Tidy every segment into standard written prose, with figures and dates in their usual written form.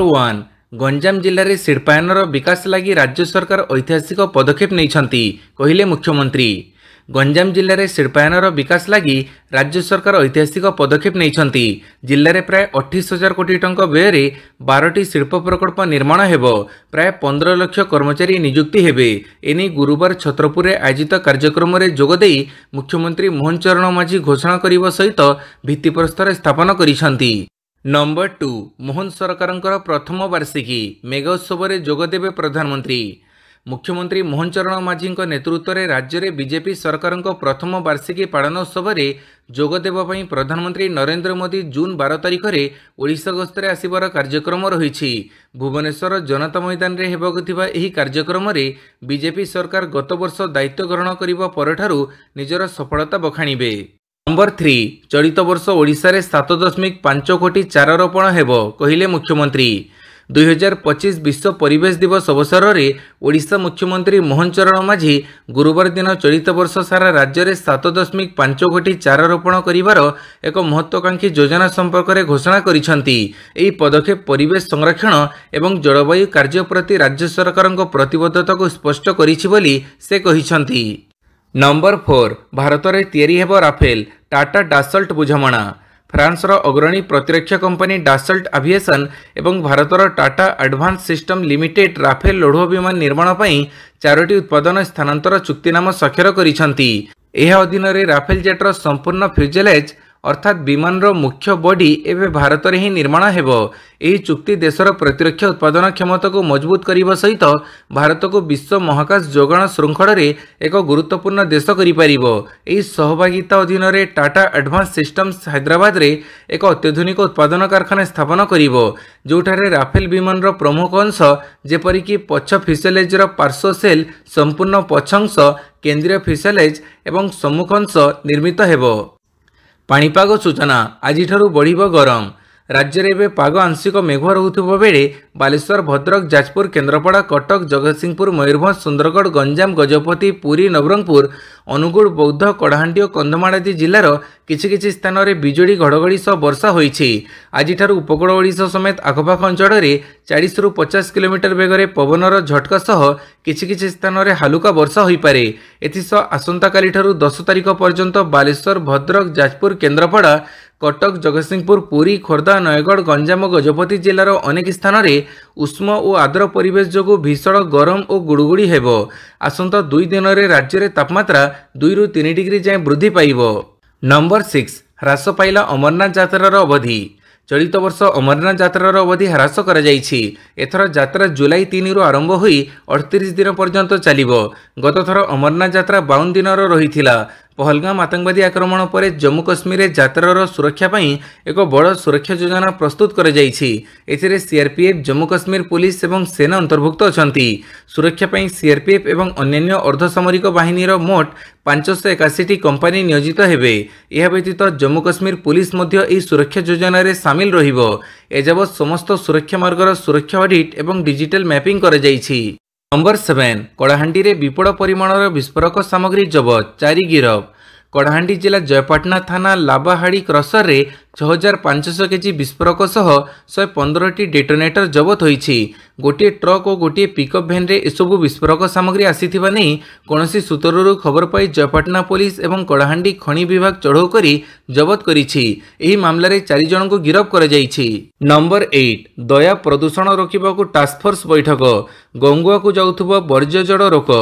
Number 1 Ganjam जिले में शिल्पायनर विकास लगी राज्य सरकार ऐतिहासिक पदक्षेप नहीं कहले मुख्यमंत्री। गंजाम जिले में शिल्पायनर विकास लगी राज्य सरकार ऐतिहासिक पदक्षेप नहीं जिले में प्राय 28,000 कोटी टंका व्यय 12टी शिल्प प्रकल्प निर्माण हेबो। प्राय 15 लाख कर्मचारी नियुक्ति हेबे। एने गुरुवार छत्रपुर में आयोजित कार्यक्रम में जोगदे मुख्यमंत्री मोहन चरण माझी घोषणा करने सहित भित्तिप्रस्तर स्थापन करिसेंती। नंबर 2 मोहन सरकारंकर प्रथम वार्षिकी मेगा उत्सव में जोगदेवे प्रधानमंत्री। मुख्यमंत्री मोहन चरण माझी नेतृत्व में राज्य में बीजेपी सरकार प्रथम वार्षिकी पालन उत्सव में जोगदेवाई प्रधानमंत्री नरेंद्र मोदी जून 12 तारिख में ओडिशा गस्तर आसबार कार्यक्रम रही। भुवनेश्वर जनता मैदान में हेबाकुथिबा एही कार्यक्रम में बीजेपी सरकार गत वर्ष दायित्व ग्रहण करबा परठारु निजर सफलता बखाणिबे। नंबर 3 चलित वर्ष ओडिशा रे 7.5 कोटी चारा रोपण हेबो कहले मुख्यमंत्री। 2025 विश्व परिवेश दिवस अवसर में ओडिशा मुख्यमंत्री मोहन चरण माझी गुरुवार दिन चलित वर्ष सारा राज्य में 7.5 कोटी चारा रोपण करिवार एक महत्वाकांक्षी योजना संपर्क में घोषणा करिसेंती। एही पदक्षेप परिवेश संरक्षण एवं जलवायु कार्य प्रति राज्य सरकार प्रतिबद्धता को स्पष्ट करिछि बोली से कहिसेंती। नंबर 4 भारत में तैयारी हेबो राफेल टाटा डासल्ट बुझामणा। फ्रांसर अग्रणी प्रतिरक्षा कंपनी डासल्ट एविएशन एवं भारतर Tata advance system limited Rafale लौह विमान निर्माण पर 4टी उत्पादन स्थानांतर चुक्तिनामा स्वाक्षर करिसेंती। यह अधीन राफेल जेटर संपूर्ण फ्यूजेलेज अर्थात विमान मुख्य बॉडी एवं भारत में ही निर्माण हेबो। एही चुक्ति देशर प्रतिरक्षा उत्पादन क्षमता को मजबूत करने सहित भारत को विश्व महाकाश जोगाण श्रृंखल में एक गुरुत्वपूर्ण देश करिपारिबो। एही सहभागिता अधीन टाटा एडवांस सिस्टम्स हैदराबाद रे एक अत्याधुनिक उत्पादन कारखाना स्थापन करिबो जोठारे राफेल विमान प्रमुख अंश जेपरिक पछ फ्यूसेलेजर पार्श्व सेल संपूर्ण पछ अंश केंद्रीय फ्यूसेलेज एवं सम्मुख अंश निर्मित हेबो। पाणीपाग सूचना आज बढ़िबो गरम। राज्य में पाग आंशिक मेघुआ रहुथिबा बेले बालेश्वर भद्रक जाजपुर केन्द्रापड़ा कटक जगतसिंहपुर मयूरभंज सुंदरगढ़ गंजाम गजपति पुरी नवरंगपुर अनुगुल बौद्ध कड़ाहांडी और कंधमाल आदि जिलार किछि स्थान में बिजुड़ी घड़घड़ी सह वर्षा होईछि। आज उपकूल ओडिशा समेत आखपाख अंचल में 40 ରୁ 50 किलोमीटर बेगर पवनर झटका सह किछि स्थान में हालुका वर्षा होईपारे। एथिसह आसंता काली 10 तारिख पर्यंत बालेश्वर भद्रक जाजपुर केन्द्रापड़ा कटक जगतसिंहपुर पुरी खोर्धा नयगढ़ गंजाम और गजपति जिलार अनेक स्थान में उष्म और आर्द्र परिवेश जोगु भीषण गरम और गुड़गुड़ी हेबो। आसंता 2 दिन में राज्य में तापमात्रा 2 ରୁ 3 डिग्री जाए वृद्धि पाइबो। नंबर 6 ह्रास पाइला अमरनाथ यात्रार अवधि। चलित वर्ष अमरनाथ यात्रार अवधि ह्रास करा जाइछि। एथर यात्रा जुलाई 3 रु आरंभ होई 38 दिन पर्यंत चलिबो। गत थर अमरनाथ यात्रा 52 दिन रहिथिला। पहलगाम आतंकवादी आक्रमण पर जम्मू कश्मीर यात्रार सुरक्षा पई एक बड़ सुरक्षा योजना प्रस्तुत कर जाइछि। एथिरे सीआरपीएफ जम्मू कश्मीर पुलिस एवं सेना अंतर्भुक्त अछंती। सुरक्षा पई सीआरपीएफ एवं अन्य अर्धसामरिक बाहिनीर मोट 581टी कंपनी नियोजित हेबे। यह व्यतीत जम्मू कश्मीर पुलिस मध्य एही सुरक्षा योजना रे शामिल रहिबो। एजावत समस्त सुरक्षा मार्गर सुरक्षा ऑडिट एवं डिजिटल मैपिंग कर जाइछि। नंबर 7 कड़ाहांडी रे विपुल परिमाणर विस्फोरक सामग्री जबत 4 गिरफ। कड़ाहांडी जिला जयपाटना थाना लाबाहाड़ी क्रसर रे 6500 केजी विस्फोरक सह 115टी डेटोनेटर जबत होईछि। गोटे ट्रक और गोटे पिकअप भैन रे एसबु विस्फोरक सामग्री आसीथिबा नै कोनोसी सूत्ररु खबर पाई जयपाटना पुलिस एवं कड़ाहांडी खनि विभाग चढ़ाऊ करी जबत करिछि। एही मामला रे 4 जन को गिरफ कर जाइछि। नंबर 8 दया प्रदूषण रोकिबाकू टास्क फोर्स बैठक। गंगुआ को जाउथुबा वर्ज्य जड़ रोक।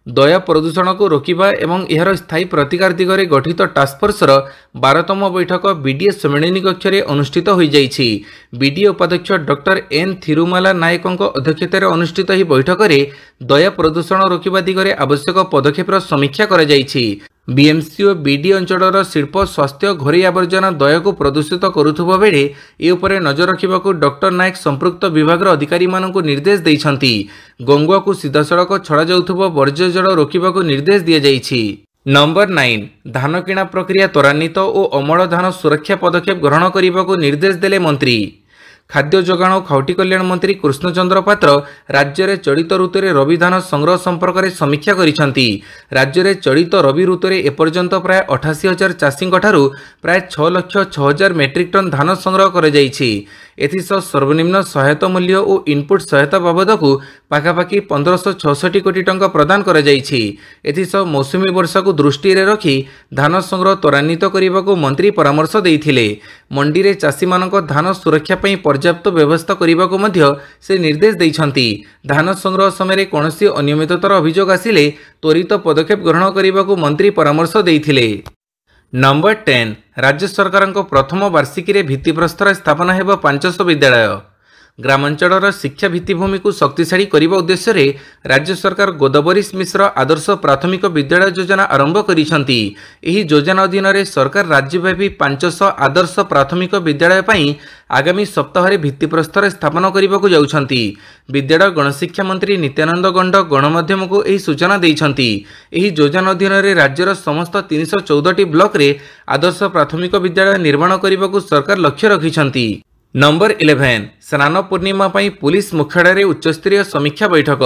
दया प्रदूषण को रोकिबा एवं एहर स्थायी प्रतिकार दिगरे गठित टास्क फोर्सर 12तम बैठक बीडीए सम्मेलनी कक्ष में अनुष्ठित हो जाइछि। बीडीए उपाध्यक्ष डॉक्टर एन थिरुमाला नायकों अध्यक्षतार अनुष्ठित ही बैठक में दया प्रदूषण रोकिबा दिगरे आवश्यक पदक्षेपर समीक्षा करा जाइछि। बीएमसी और बीडी अंचलर शिल्प स्वास्थ्य घरोई आवर्जना दया को प्रदूषित करुथुबा बेले ए उपरे नजर रखिबाकू डॉक्टर नायक संपृक्त विभागर अधिकारी मानकू निर्देश दैछंती। गंगुआ को सीधासड़क छड़ा जाउथुबा वर्ज्य जल रोकिबाकू निर्देश दिया जाइछि। नंबर 9 धान किणा प्रक्रिया त्वरान्वित और अमल धान सुरक्षा पदक्षेप ग्रहण करने निर्देश देले मंत्री। खाद्य जोगाण और खाउटी कल्याण मंत्री कृष्णचंद्र पात्र राज्य में चलित ऋतु में रबी धान संग्रह संपर्क में समीक्षा करिसेंती। राज्य में चलित रबी ऋतु में एपर्यंत प्राय 88,000 चाषी प्राय 6,06,000 मेट्रिक टन धान संग्रह कर सर्वनिम्न सहायता मूल्य और इनपुट सहायता बाबद को पाखापाखि 1566 कोटी टंका प्रदान कर मौसुमी वर्षा को दृष्टि रखी धान संग्रह त्वरान्वित करने को मंत्री परामर्श देते। मंडी में चाषी मानक धान सुरक्षा पई पर्याप्त व्यवस्था करने को से निर्देश देइछंती। धान संग्रह समय कौनसी अनियमिततार अभियोग आसिले त्वरित पदक्षेप ग्रहण करने को मंत्री परामर्श देते। नंबर 10 राज्य सरकार प्रथम वार्षिकी रे भित्तिप्रस्तर स्थापना हेब 500 विद्यालय। ग्रामांचल शिक्षा भित्तिभूमि को शक्तिशाली करने उद्देश्य रे राज्य सरकार गोदावरीश मिश्र आदर्श प्राथमिक विद्यालय योजना आरंभ करिसेंती। एही योजना अधीन रे सरकार राज्यव्यापी 500 आदर्श प्राथमिक विद्यालय पई आगामी सप्ताह रे भित्तिप्रस्तर स्थापना करने को जाउछंती। विद्यालय गणशिक्षा मंत्री नित्यानंद गंड गणमाध्यम को यही सूचना देइछंती। एही योजना अधीन रे राज्यर समस्त 314 ब्लॉक रे आदर्श प्राथमिक विद्यालय निर्माण करने को सरकार लक्ष्य रखिछंती। नंबर 11 स्नान पूर्णिमा पई पुलिस मुख्यालय उच्चस्तरीय समीक्षा बैठक।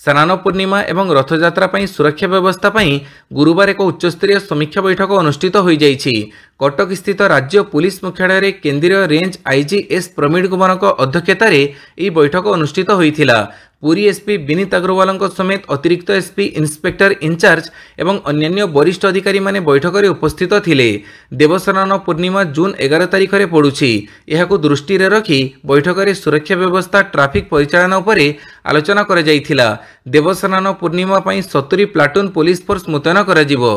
स्नान पूर्णिमा एवं रथयात्रा पई सुरक्षा व्यवस्था पई गुरुवार एक उच्चस्तरीय समीक्षा बैठक अनुष्ठित हो जाइछि। कटक स्थित राज्य पुलिस मुख्यालय केंद्रीय रेंज आईजी एस प्रमीण कुमार अध्यक्षतार यह बैठक अनुष्ठित होइथिला। पुरी एसपी विनीत अग्रवाल समेत अतिरिक्त एसपी इन्स्पेक्टर इनचार्ज एवं अन्यान्य वरिष्ठ अधिकारी माने बैठक में उपस्थित थिले। देवस्नान पूर्णिमा जून 11 तारिख में पड़ुछि। यहाकु दृष्टि रे रखी बैठक में सुरक्षा व्यवस्था ट्राफिक परिचालन उपरे आलोचना करा जाइथिला। देवस्नान पूर्णिमा पई 70 प्लाटून पुलिस फोर्स मुतयन करा जिवो।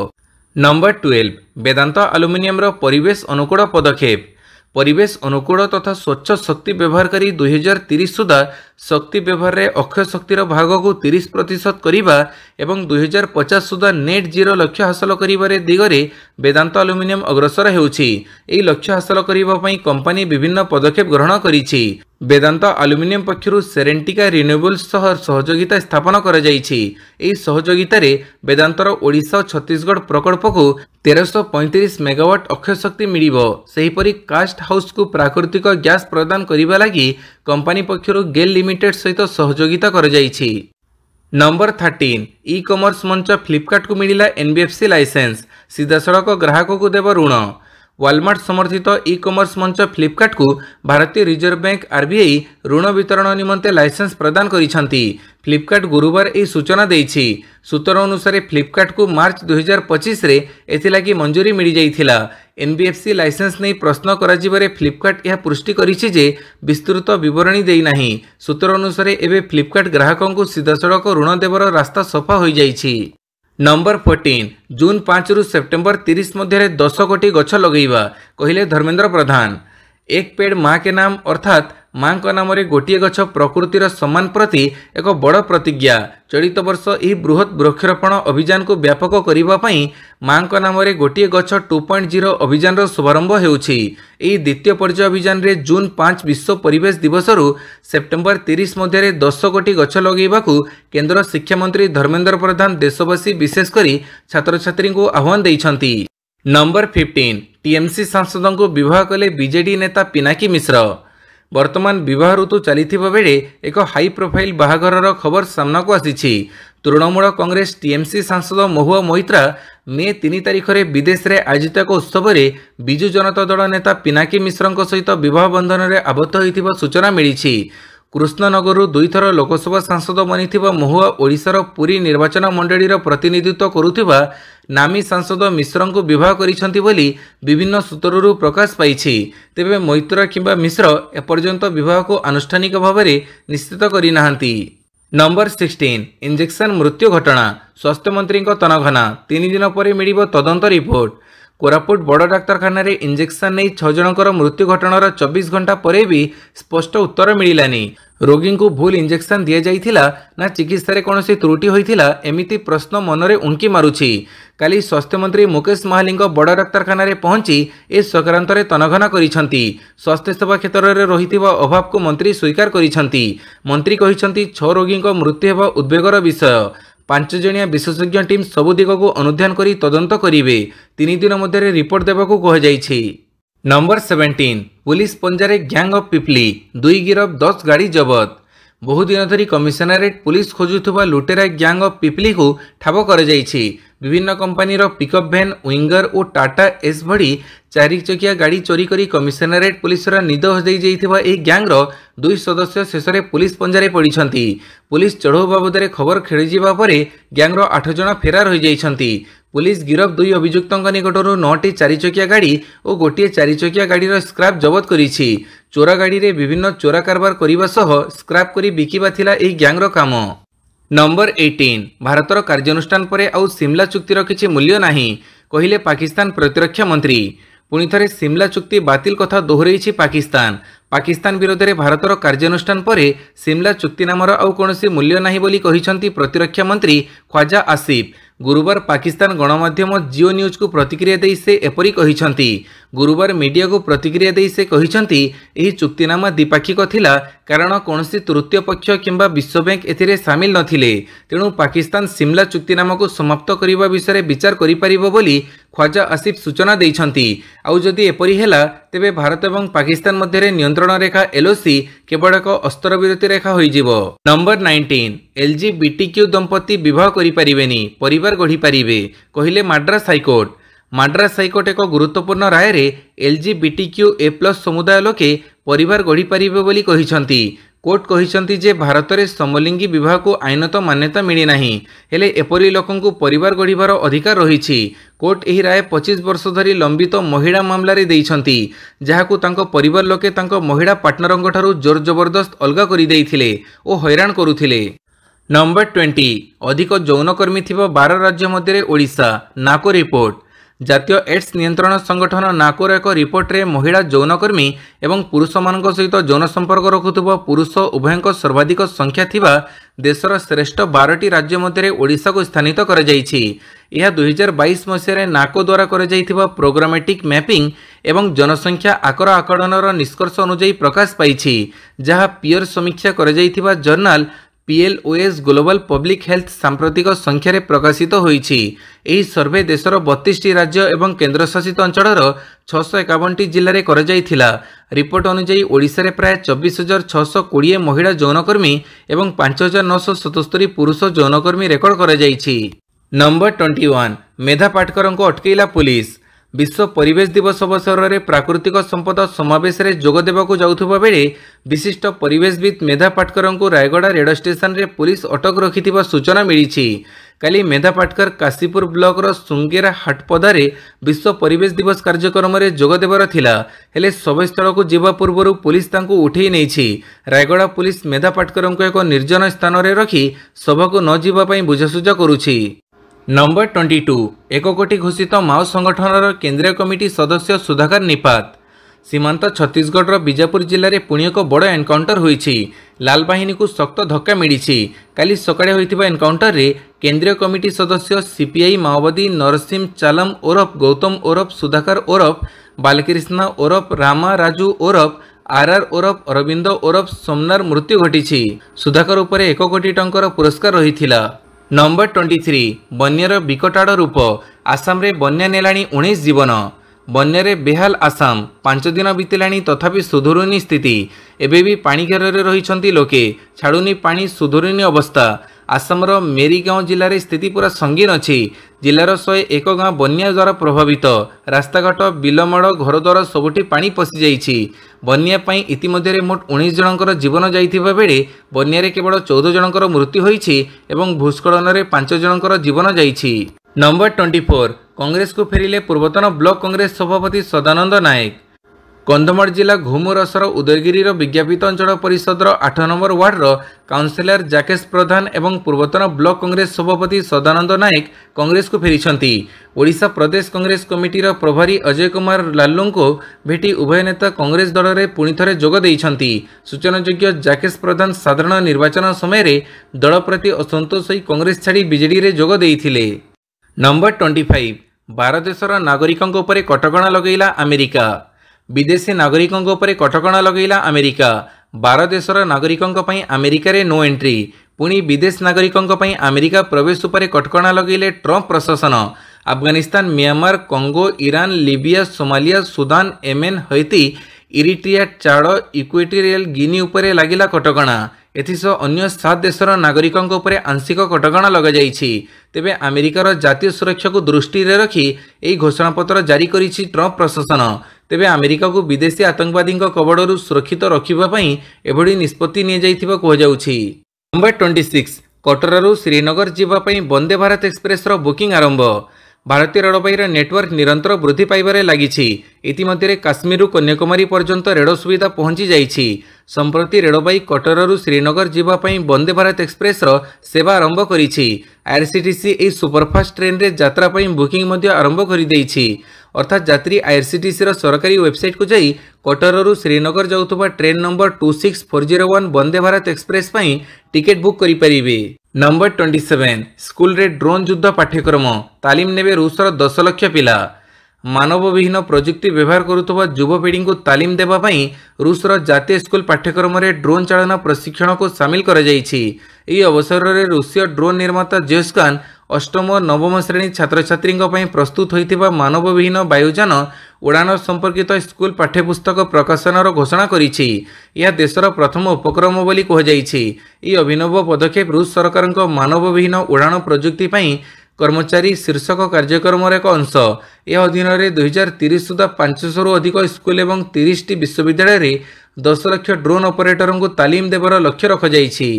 नंबर 12 वेदांत आलुमिनियम परिवेश अनुकूल पदक्षेप। परिवेश अनुकूल तथा स्वच्छ शक्ति व्यवहार करी 2030 सुधा शक्ति व्यवहार रे अक्षय शक्तिर भाग को 30% करिबा एवं 2050 सुधा नेट जीरो लक्ष्य हासिल करिबारे दिगरे वेदांत आलुमिनियम अग्रसर हेउछि। एही लक्ष्य हासिल करिबा पई कंपनी विभिन्न पदक्षेप ग्रहण करिछि। वेदांत आलुमिनियम पक्षरु सेरेंटिका रिन्यूएबल्स सह सहयोगिता स्थापन करा जाइछि। एही सहयोगिता रे वेदांतर ओडिशा और छत्तीसगढ़ प्रकल्प को 1335 मेगावाट अक्षय शक्ति मिलिबो। सेहीपरि कास्ट हाउस को प्राकृतिक गैस प्रदान करिबा लागि कंपनी पक्षरु गेल लिमिटेड सहित सहयोगिता करा जाइछि। नंबर 13 ई कॉमर्स मंच फ्लिपकार्ट को मिलिला एनबीएफसी लाइसेंस। सीधासड़क ग्राहक को देव ऋण। वालमार्ट समर्थित ई कॉमर्स मंच फ्लिपकार्ट को भारतीय रिजर्व बैंक आरबीआई ऋण वितरण निमंते लाइसेंस प्रदान करिसेंती। फ्लिपकार्ट गुरुवार यह सूचना देइछि। सूत्र अनुसार फ्लिपकार्ट को मार्च 2025 रे एथिलागी मंजूरी मिली जाइथिला। एनबीएफसी लाइसेंस नहीं प्रश्न कराजिबारे फ्लिपकार्ट यह पुष्टि करिछि जे विस्तृत विवरणी देई नाही। सूत्र अनुसार एबे फ्लिपकार्ट ग्राहकों को सीधासड़क ऋण देवर रास्ता सफा हो जाइछि। नंबर 14 जून 5 रु सेप्टेम्बर 30 मध्य 10 कोटी गछ लगेगा कहले धर्मेंद्र प्रधान। एक पेड़ माँ के नाम अर्थात माँ का नाम रे गोटे गछ प्रकृतिर सम्मान प्रति एक बड़ प्रतिज्ञा। चलित वर्ष यह बृहत वृक्षारोपण अभियान को व्यापक करने पाई माँ का नाम रे गोटे गछ 2.0 अभियान रो शुभारंभ होउछि। एही द्वितीय पर्याय अभियान रे जून 5 विश्व परिवेश दिवस रु सेप्टेम्बर 30 मध्य 10 कोटी गछ लगेबाकू केंद्र शिक्षा मंत्री धर्मेंद्र प्रधान देशवासी विशेषकर छात्र छात्री को आह्वान देइछंती। नंबर 15 टीएमसी सांसदों को विवाह कले बीजेडी नेता पिनाकी मिश्र। वर्तमान विवाह ऋतु चलिथिबा बेले एक हाई प्रोफाइल बाहाघरर खबर सामना को आसीछि। तृणमूल कांग्रेस टीएमसी सांसद महुआ मोहित्रा मे 3 तारिख में विदेश में आयोजित एक उत्सव में बिजु जनता दल नेता पिनाकी मिश्र सहित विवाह बंधन में आबद्ध होइथिबा सूचना मिली। कृष्णनगर 2 थर लोकसभा सांसद बनिथिबा महुआ ओडिशार पुरी निर्वाचन मंडलीर प्रतिनिधित्व करुथिबा नामी सांसद मिश्र को विवाह करिसेंती बोली विभिन्न सूत्ररू प्रकाश पाइछि। तेबे मोहित्रा किंबा मिश्र एपर्यंत विवाह को आनुष्ठानिक भाव में निश्चित करि नाहांती। नंबर 16 इंजेक्शन मृत्यु घटना। स्वास्थ्य मंत्री तनघना 3 दिन पर मिलिबो तदंत रिपोर्ट। कोरापुट बड़ डाक्तखाना रे इंजेक्शन नहीं 6 जनकर मृत्यु घटनार 24 घंटा पर भी स्पष्ट उत्तर मिलानी। रोगी को भूल इंजेक्शन दि जाइथिला ना चिकित्सा कौन त्रुटि होइथिला एमिति प्रश्न मनरे उनकी मारुछि। काली स्वास्थ्य मंत्री मुकेश महाली बड़ डाक्तखाना रे पहुंची ए संक्रांत रे तनघना करिसेंती। स्वास्थ्य सेवा क्षेत्र में रहिथिबा अभाव को मंत्री स्वीकार करिसेंती। मंत्री कहिसेंती 6 रोगी मृत्यु हेबा उद्वेगर विषय। 5 जणिया विशेषज्ञ टीम सबु दिग को अनुध्यान करी तदंत करिवे। 3 दिन मध्य रिपोर्ट देबाकू कह जाइछि। नंबर 17 पुलिस पंजारे गैंग ऑफ पिपली 2 गिरफ 10 गाड़ी जबत। बहुदिन धरी कमिशनरेट पुलिस खोजुवा लुटेरा गैंग ऑफ पिपली को ठाब कर विभिन्न कंपानी पिकअप भैन विंगर और टाटा एस भड़ी 4 चकिया गाड़ी चोरी करी कमिशनरेट पुलिस निद हजई गैंग्र 2 सदस्य शेष में पुलिस पंजारे पड़ती। पुलिस चढ़ऊ बाबद खबर खेली गैंग्र 8 जन फेरार हो जाती। पुलिस गिरफ 2 अभियुक्तों निकटर 9टी 4 चकिया गाड़ी और गोटे 4 चकिया गाड़ीर स्क्राप जबत करिछि। चोरा गाड़ी रे विभिन्न चोरा कारबार करिबा सह स्क्राप करी बिकिबा थिला एही गैंग्र काम। नंबर 18 भारतर कार्यानुष्ठान परे आउ सिमला चुक्तिर किछि मूल्य नाही कहिले पाकिस्तान प्रतिरक्षा मंत्री। पुणी थरे सिमला चुक्ति बातिल कथा दोहराइछि पाकिस्तान। पाकिस्तान विरोध में भारतर कार्यानुष्ठान परे सिमला चुक्ति नामर आउ कोनोसी मूल्य नाही बोली कहिसंती प्रतिरक्षा मंत्री ख्वाजा आसिफ। गुरुवार पाकिस्तान गणमाध्यम जियो न्यूज को प्रतिक्रिया दे से एपरी कहिसंती। गुरुवार मीडिया को प्रतिक्रिया दे से कहिसंती एही चुक्तिनामा द्विपाक्षिक थिला कारण कोनोसी तृतीय पक्ष किंबा विश्व बैंक एथिरे शामिल नथिले। तेणु पाकिस्तान सिमला चुक्तिनामा को समाप्त करिबा विषय विचार करि परिबो बोली ख्वाजा आसिफ सूचना दैछंती। आउ जदि एपरी हेला तेबे भारत एवं पाकिस्तान मध्य नियंत्रण रेखा एलओसी केवल एक अस्त्रविरति रेखा होइजिबो। नंबर 19 एलजीबीटीक्यू दंपति विवाह करि परिबेनी परिवार गढ़ी पारिबे कहिले माड्रास हाईकोर्ट। माड्रास हाईकोर्ट एक गुरुत्वपूर्ण राय रे एलजीबीटीक्यू+ समुदाय लोके परिवार गढ़ी पारिबे बोली कहिसंती। कोर्ट कहिसंती जे भारत में समलिंगी विवाह को आईनत मान्यता मिली नाही हेले एपरी लोकंकु परिवार गढ़िबार अधिकार रहिछि। कोर्ट एही राय 25 वर्ष धरी लंबित महिला मामला रे दैछंती जहाकु तांको परिवार लोके तांको महिला पार्टनरंक ठारू जोर जबरदस्त अलगा करि दैथिले ओ हैरान करुथिले। नंबर 20 अधिक यौनकर्मी थिबा 12 राज्य मध्य ओडिशा नाको रिपोर्ट। जातीय एड्स नियंत्रण संगठन नाकोर एक रिपोर्ट रे महिला यौनकर्मी एवं पुरुष मानक सहित यौन संपर्क रखुवा पुरुष उभयंक सर्वाधिक संख्या थिबा देशर श्रेष्ठ 12टी राज्य मध्य ओडिशा को स्थानित कर जाइछि। यह 2022 मसीह नाको द्वारा कर जाइथिबा प्रोग्रामेटिक मैपिंग एवं जनसंख्या आकर आकड़नर निष्कर्ष अनुଯାयी प्रकाश पाइछि जहाँ पियर समीक्षा कर जाइथिबा journal PLOS global public health सांप्रतिक संख्यार प्रकाशित होइछि। एही सर्वे देशर 32टी राज्य एवं केन्द्रशासित अंचलर 651टी जिले में कर जाइथिला। रिपोर्ट अनुଯାयी ओडिशा रे प्राय 24,620 महिला यौनकर्मी एवं 5,977 पुरुष यौनकर्मी रेकर्ड कर जाइछि। नंबर 21 मेधा पाटकर को अटकेला पुलिस। विश्व परिवेश दिवस अवसर में प्राकृतिक संपद समावेश में जोग देवाकू जाउथुबा बेले विशिष्ट परिवेशविद मेधा पाटकर को रायगड़ा रेड स्टेशन रे पुलिस अटक रखिथिबा सूचना मिली। काली मेधा पाटकर काशीपुर ब्लॉक सुंगेरा हाटपदारे विश्व परिवेश दिवस कार्यक्रम में जोग देवार थिला हेले शवस्थल को जीवा पूर्व पुलिस तांको उठेई नेछि। रायगड़ा पुलिस मेधा पाटकर को एक निर्जन स्थान में रखी सभा को न जीवा पई बुझासुझा करुछि। नंबर 22 1 कोटी घोषित माओ संगठन केंद्रीय कमिटी सदस्य सुधाकर निपात। सीमांत छत्तीसगढ़ बीजापुर जिले में पुणी एक बड़ एनकाउंटर होइछि। लाल बाहिनी को शक्त धक्का मिली। काली सकाळे होइथिबा एनकाउंटर रे केंद्रीय कमिटी सदस्य सीपीआई माओवादी नरसिंह चालम ओरफ गौतम ओरफ सुधाकर ओरफ बालकृष्ण ओरफ रामा राजू ओरफ आरआर ओरफ अरविंद ओरफ सोमनार मृत्यु घटी। सुधाकर उपर 1 कोटी टंकार पुरस्कार रही। नंबर 23 बन्यार विकटाड़ रूप। आसाम रे बन्या नेलाणी 19 जीवन। बन्यारे बेहाल आसाम 5 दिन बीतिलाणी तथापि सुधुरुनी स्थिति। एबे भी पानी घेर रही लोके छाड़ुनी पानी सुधुरुनी अवस्था। आसामर मेरीगांव जिले में स्थिति पूरा संगीन अच्छी। जिलार 101 गाँव बन्या द्वारा प्रभावित। रास्ताघाट बिलमड़ घरद्वार सबुठी पानी पशि जाइछि। बन्या पई इतिमध्ये मोट 19 जनकर जीवन जाइथिबा बेले बन्यारे केवल 14 जनकर मृत्यु होइछि एवं भूस्खलन में 5 जनकर जीवन जाइछि। नंबर 24 कांग्रेस को फेरिले पूर्वतन ब्लॉक कांग्रेस सभापति सदानंद नायक। कंधमाल जिला घुमुरसर उदयगिरी विज्ञापित अंचल परिषदर 8 नंबर वार्डर काउंसिलर जाकेश प्रधान एवं पूर्वतन ब्लॉक कांग्रेस सभापति सदानंद नायक कांग्रेस को फेरिछंती। ओडिशा प्रदेश कांग्रेस कमिटीर प्रभारी अजय कुमार लालू को भेटी उभय नेता कांग्रेस दल में पुणी थे जोग देइछंती। सूचनायोग्य जाकेश प्रधान साधारण निर्वाचन समय दल प्रति असंतोष होई कांग्रेस छाड़ी बीजेडी रे जोग देइथिले। नंबर 25 12 देशर नागरिकों उपर कटकणा लगैला अमेरिका। विदेशी नागरिकों उपर कटकणा लगैला अमेरिका। 12 देशर नागरिकों पई अमेरिका रे नो एंट्री। पुणी विदेश नागरिकों पई अमेरिका प्रवेश उपर कटकणा लगैले ट्रंप प्रशासन। Afghanistan, Myanmar, Congo, Iran, Libya, Somalia, Sudan, Yemen, Haiti, Eritrea, Chad, Equatorial Guinea ଉପରେ ଲାଗିଲା କଟକଣା। ଏଥିସହ ଅନ୍ୟ 7 ଦେଶର ନାଗରିକଙ୍କ ଉପରେ ଆଂଶିକ କଟକଣା ଲଗାଯାଇଛି। ତେବେ ଆମେରିକାର ଜାତୀୟ ସୁରକ୍ଷାକୁ ଦୃଷ୍ଟିରେ ରଖି ଏହି ଘୋଷଣାପତ୍ର ଜାରି କରିଛି ଟ୍ରମ୍ପ ପ୍ରଶାସନ। ତେବେ ଆମେରିକାକୁ ବିଦେଶୀ ଆତଙ୍କବାଦୀଙ୍କ କବଳରୁ ସୁରକ୍ଷିତ ରଖିବା ପାଇଁ ଏଭଳି ନିଷ୍ପତ୍ତି ନିଆଯାଇଥିବା କୁହାଯାଉଛି। ନମ୍ବର 26 କଟରାରୁ ଶ୍ରୀନଗର ଯିବା ପାଇଁ ବନ୍ଦେ ଭାରତ ଏକ୍ସପ୍ରେସର ବୁକିଂ ଆରମ୍ଭ। ଭାରତୀୟ ରେଳବାଇର ନେଟୱାର୍କ ନିରନ୍ତର ବୃଦ୍ଧି ପାଇବାରେ ଲାଗିଛି। ଇତିମଧ୍ୟରେ କାଶ୍ମୀରରୁ କନ୍ୟାକୁମାରୀ ପର୍ଯ୍ୟନ୍ତ ରେଳ ସୁବିଧା ପହଞ୍ଚି ଯାଇଛି। ସମ୍ପ୍ରତି ରେଳବାଇ କଟରାରୁ ଶ୍ରୀନଗର ଯିବା ପାଇଁ ବନ୍ଦେ ଭାରତ ଏକ୍ସପ୍ରେସର ସେବା ଆରମ୍ଭ କରିଛି। ଆଇଆରସିଟିସି ଏହି ସୁପରଫାଷ୍ଟ ଟ୍ରେନରେ ଯାତ୍ରା ପାଇଁ ବୁକିଂ ମଧ୍ୟ ଆରମ୍ଭ କରିଦେଇଛି। ଅର୍ଥାତ୍ ଯାତ୍ରୀ ଆଇଆରସିଟିସିର ସରକାରୀ ୱେବସାଇଟକୁ ଯାଇ କଟରାରୁ ଶ୍ରୀନଗର ଯାଉଥିବା train number 26401 Vande Bharat express ପାଇଁ ଟିକେଟ୍ ବୁକ୍ କରିପାରିବେ। ନମ୍ବର 27 ସ୍କୁଲରେ ଡ୍ରୋନ୍ ଯୁଦ୍ଧ ପାଠ୍ୟକ୍ରମ ତାଲିମ ନେବେ ରୁଷର 10 ଲକ୍ଷ ପିଲା। ମାନବବିହୀନ ପ୍ରଯୁକ୍ତି ବ୍ୟବହାର କରୁଥିବା ଯୁବପିଢ଼ିଙ୍କୁ ତାଲିମ ଦେବା ପାଇଁ ରୁଷର ଜାତୀୟ ସ୍କୁଲ ପାଠ୍ୟକ୍ରମରେ ଡ୍ରୋନ୍ ଚାଳନା ପ୍ରଶିକ୍ଷଣକୁ ସାମିଲ କରାଯାଇଛି। ଏହି ଅବସରରେ ରୁଷୀୟ ଡ୍ରୋନ୍ ନିର୍ମାତା ଜେସ୍କାନ୍ ଅଷ୍ଟମ ଓ ନବମ ଶ୍ରେଣୀ ଛାତ୍ରଛାତ୍ରୀଙ୍କ ପାଇଁ ପ୍ରସ୍ତୁତ ହୋଇଥିବା ମାନବବିହୀନ ବାୟୁଯାନ ଉଡ଼ାଣ ସମ୍ପର୍କିତ ସ୍କୁଲ ପାଠ୍ୟପୁସ୍ତକ ପ୍ରକାଶନର ଘୋଷଣା କରିଛି। ଏହା ଦେଶର ପ୍ରଥମ ଉପକ୍ରମ ବୋଲି କୁହାଯାଇଛି। ଏହି ଅଭିନବ ପଦକ୍ଷେପ ରୁଷ ସରକାରଙ୍କ ମାନବବିହୀନ ଉଡ଼ାଣ ପ୍ରଯୁକ୍ତି ପାଇଁ କର୍ମଚାରୀ ଶୀର୍ଷକ କାର୍ଯ୍ୟକ୍ରମର ଏକ ଅଂଶ। ଏହା ଅଧୀନରେ 2030 ସୁଦ୍ଧା 500ରୁ ଅଧିକ ସ୍କୁଲ ଏବଂ 30ଟି ବିଶ୍ୱବିଦ୍ୟାଳୟରେ 10 ଲକ୍ଷ ଡ୍ରୋନ୍ ଅପରେଟରଙ୍କୁ ତାଲିମ ଦେବାର ଲକ୍ଷ୍ୟ ରଖାଯାଇଛି।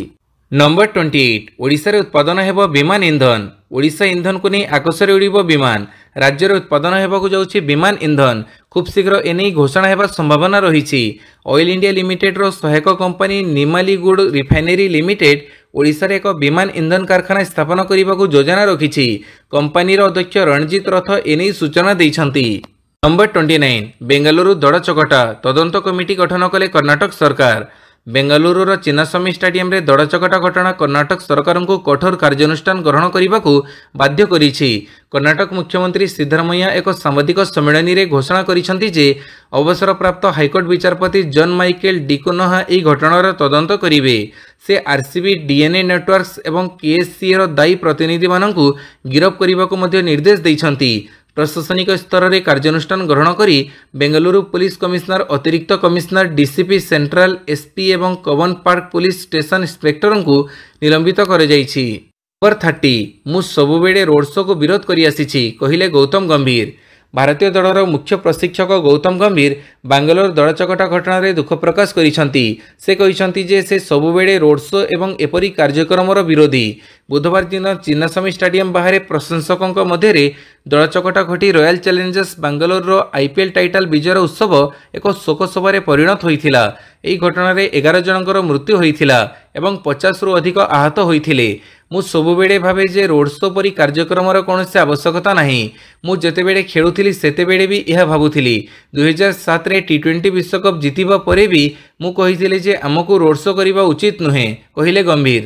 ନମ୍ବର 28 ଓଡ଼ିଶାରେ ଉତ୍ପାଦନ ହେବ ବିମାନ ଇନ୍ଧନ। ଓଡ଼ିଶା ଇନ୍ଧନକୁ ନେଇ ଆକାଶରେ ଉଡ଼ିବ ବିମାନ। ରାଜ୍ୟରେ ଉତ୍ପାଦନ ହେବାକୁ ଯାଉଛି ବିମାନ ଇନ୍ଧନ। ଖୁବ୍ ଶୀଘ୍ର ଏନେଇ ଘୋଷଣା ହେବା ସମ୍ଭାବନା ରହିଛି। ଅଏଲ ଇଣ୍ଡିଆ ଲିମିଟେଡର ସହାୟକ କମ୍ପାନୀ ନିମାଲିଗୁଡ଼ ରିଫାଇନେରୀ ଲିମିଟେଡ୍ ଓଡ଼ିଶାରେ ଏକ ବିମାନ ଇନ୍ଧନ କାରଖାନା ସ୍ଥାପନ କରିବାକୁ ଯୋଜନା ରଖିଛି। କମ୍ପାନୀର ଅଧ୍ୟକ୍ଷ ରଣଜିତ ରଥ ଏନେଇ ସୂଚନା ଦେଇଛନ୍ତି। ନମ୍ବର 29 ବେଙ୍ଗାଲୁରୁ ଦଡ଼ଚକଟା ତଦନ୍ତ କମିଟି ଗଠନ କଲେ କର୍ଣ୍ଣାଟକ ସରକାର। ବେଙ୍ଗାଲୁରୁର ଚିନ୍ନାସ୍ୱାମୀ ଷ୍ଟାଡିୟମରେ ଦଡ଼ଚକଟା ଘଟଣା କର୍ଣ୍ଣାଟକ ସରକାରଙ୍କୁ କଠୋର କାର୍ଯ୍ୟାନୁଷ୍ଠାନ ଗ୍ରହଣ କରିବାକୁ ବାଧ୍ୟ କରିଛି। କର୍ଣ୍ଣାଟକ ମୁଖ୍ୟମନ୍ତ୍ରୀ ସିଦ୍ଧାରମಯ್ୟା ଏକ ସାମ୍ବାଦିକ ସମ୍ମିଳନୀରେ ଘୋଷଣା କରିଛନ୍ତି ଯେ ଅବସରପ୍ରାପ୍ତ ହାଇକୋର୍ଟ ବିଚାରପତି ଜନ୍ ମାଇକେଲ ଡିକୁନହା ଏହି ଘଟଣାର ତଦନ୍ତ କରିବେ। ସେ ଆରସିବି, ଡିଏନ୍ଏ ନେଟୱାର୍କସ ଏବଂ କେଏସସିଏର ଦାୟୀ ପ୍ରତିନିଧିମାନଙ୍କୁ ଗିରଫ କରିବାକୁ ମଧ୍ୟ ନିର୍ଦ୍ଦେଶ ଦେଇଛନ୍ତି। ପ୍ରଶାସନିକ ସ୍ତରରେ କାର୍ଯ୍ୟାନୁଷ୍ଠାନ ଗ୍ରହଣ କରି ବେଙ୍ଗାଲୁରୁ ପୁଲିସ କମିଶନର, ଅତିରିକ୍ତ କମିଶନର, ଡିସିପି, ସେଣ୍ଟ୍ରାଲ ଏସପି ଏବଂ କବନ ପାର୍କ ପୁଲିସ ଷ୍ଟେସନ ଇନ୍ସପେକ୍ଟରଙ୍କୁ ନିଲମ୍ବିତ କରାଯାଇଛି। ନମ୍ବର 30 ମୁଁ ସବୁବେଳେ ରୋଡ୍ ଶୋକୁ ବିରୋଧ କରିଆସିଛି କହିଲେ ଗୌତମ ଗମ୍ଭୀର। ଭାରତୀୟ ଦଳର ମୁଖ୍ୟ ପ୍ରଶିକ୍ଷକ ଗୌତମ ଗମ୍ଭୀର ବାଙ୍ଗାଲୋର ଦଳଚକଟା ଘଟଣାରେ ଦୁଃଖ ପ୍ରକାଶ କରିଛନ୍ତି। ସେ କହିଛନ୍ତି ଯେ ସେ ସବୁବେଳେ ରୋଡ୍ ଶୋ ଏବଂ ଏପରି କାର୍ଯ୍ୟକ୍ରମର ବିରୋଧୀ। ବୁଧବାର ଦିନ ଚିନ୍ନାସ୍ୱାମୀ ଷ୍ଟାଡିୟମ ବାହାରେ ପ୍ରଶଂସକଙ୍କ ମଧ୍ୟରେ ଦଳଚକଟା ଘଟି ରୟାଲ ଚ୍ୟାଲେଞ୍ଜର୍ସ ବାଙ୍ଗାଲୋରର ଆଇପିଏଲ୍ ଟାଇଟଲ ବିଜୟର ଉତ୍ସବ ଏକ ଶୋକସଭାରେ ପରିଣତ ହୋଇଥିଲା। ଏହି ଘଟଣାରେ 11 ଜଣଙ୍କର ମୃତ୍ୟୁ ହୋଇଥିଲା ଏବଂ 50ରୁ ଅଧିକ ଆହତ ହୋଇଥିଲେ। ମୁଁ ସବୁବେଳେ ଭାବେ ଯେ ରୋଡ୍ ଶୋ ପରି କାର୍ଯ୍ୟକ୍ରମର କୌଣସି ଆବଶ୍ୟକତା ନାହିଁ। ମୁଁ ଯେତେବେଳେ ଖେଳୁଥିଲି ସେତେବେଳେ ବି ଏହା ଭାବୁଥିଲି। 2007ରେ T20 ବିଶ୍ୱକପ୍ ଜିତିବା ପରେ ବି ମୁଁ କହିଥିଲି ଯେ ଆମକୁ ରୋଡ୍ ଶୋ କରିବା ଉଚିତ ନୁହେଁ କହିଲେ ଗମ୍ଭୀର।